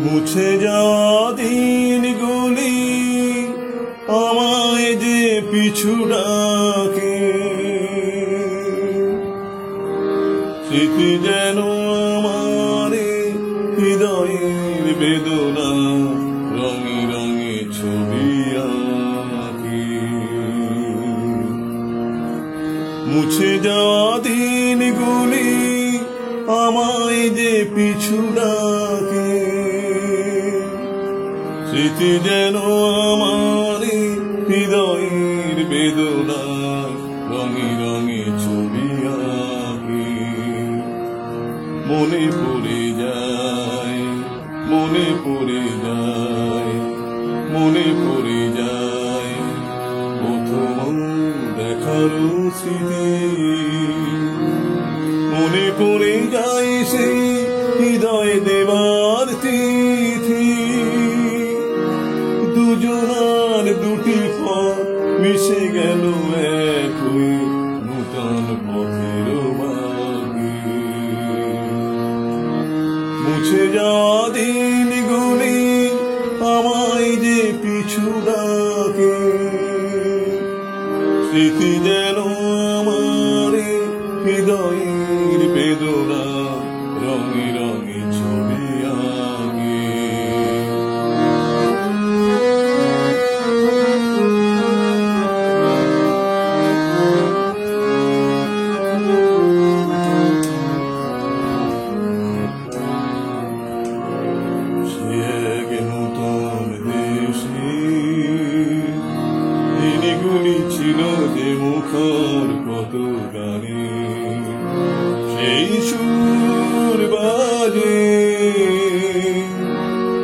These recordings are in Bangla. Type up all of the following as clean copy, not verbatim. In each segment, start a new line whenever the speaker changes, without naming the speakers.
মুছে যাওয়া দিনগুলি আমায় যে পিছু ডাকে, স্মৃতি যেন আমার হৃদয়ের বেদনা রঙে রঙে ছবি আঁকে। মুছে যাওয়া দিনগুলি আমায় যে পিছু ডাকে, স্মৃতি যেন আমার হৃদয়ের বেদনা রঙে রঙে ছবি আঁকে। মনে পড়ে যায়, মনে পড়ে যায়, মনে পড়ে যায় প্রথম দেখার স্মৃতি। মনে পড়ে যায় সেই হৃদয় দেবার তিথি, দুজনার দুটি পথ মিশে গেল এক হয়ে নূতন পথের বাগে। মুছে যাওয়া দিনগুলি আমায় যে পিছু ডাকে, স্মৃতি যেন আমার হৃদয়ের বেদনা রঙে রঙে ছবি আঁকে। সে এক নূতন দেশে দিনগুলি ছিল যে মুখর কত গানে, সেই সুর বাজে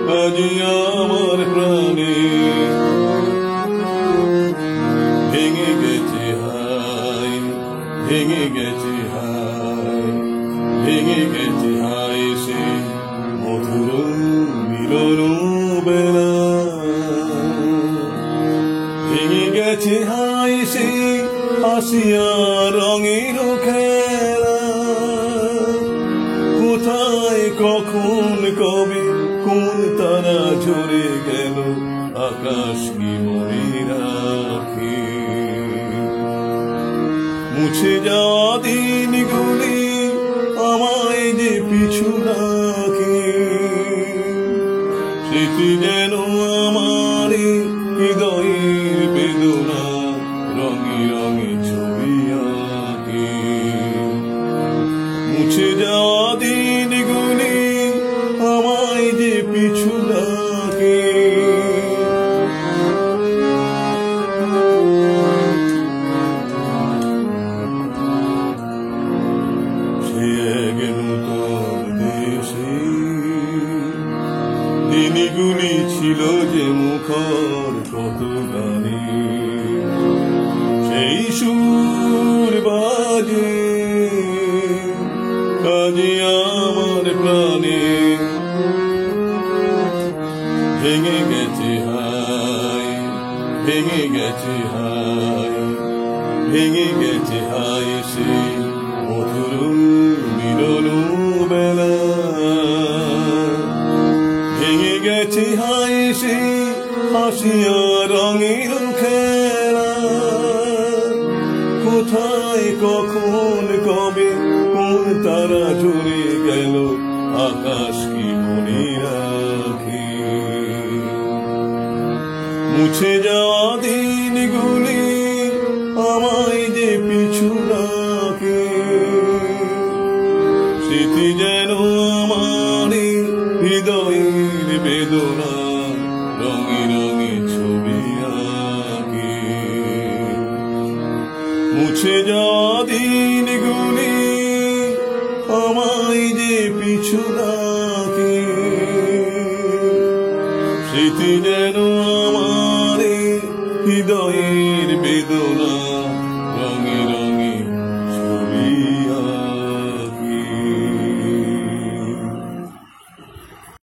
বাজে আমার প্রাণে। ভেঙে গেছে হায়, ভেঙে গেছে হায়, ভেঙে গেছে হায় সে মধুর মিলন বেলা। ভেঙে গেছে হায় সে হাসিয়া রঙের খেলা। কোথায় কখন কবে কোন তারা ঝরে গেল আকাশ কি মনে রাখে। মুছে যাওয়া দিনগুলি আমায় যে পিছু ডাকে, স্মৃতি যেন আমার হৃদয়ের বেদনা রঙে রঙে ছবি আঁকে। মুছে যাওয়া দিনগুলি আমায় যে পিছু ডাকে, সে এক নূতন দেশে দিনগুলি ছিল যে মুখর কত গানে, সেই সুর বাজে কাজে আমার প্রাণে। ভেঙে গেছে হায়, ভেঙে গেছে হায়, ভেঙে গেছে হায় সে মধুর মিলন বেলা। ভেঙে গেছে হায় সে হাসিয়া রঙের খেলা। কোথায় কখন কবে কোন তারা ঝরে গেল আকাশ কি মনে রাখে। মুছে যাওয়া দিনগুলি আমায় যে পিছু ডাকে, স্মৃতি যেন আমার হৃদয়ের বেদনা রঙে রঙে ছবি আঁকে। মুছে যাওয়া দিনগুলি আমায় যে পিছু ডাকে, স্মৃতি যেন আমার হৃদয়ের বেদনা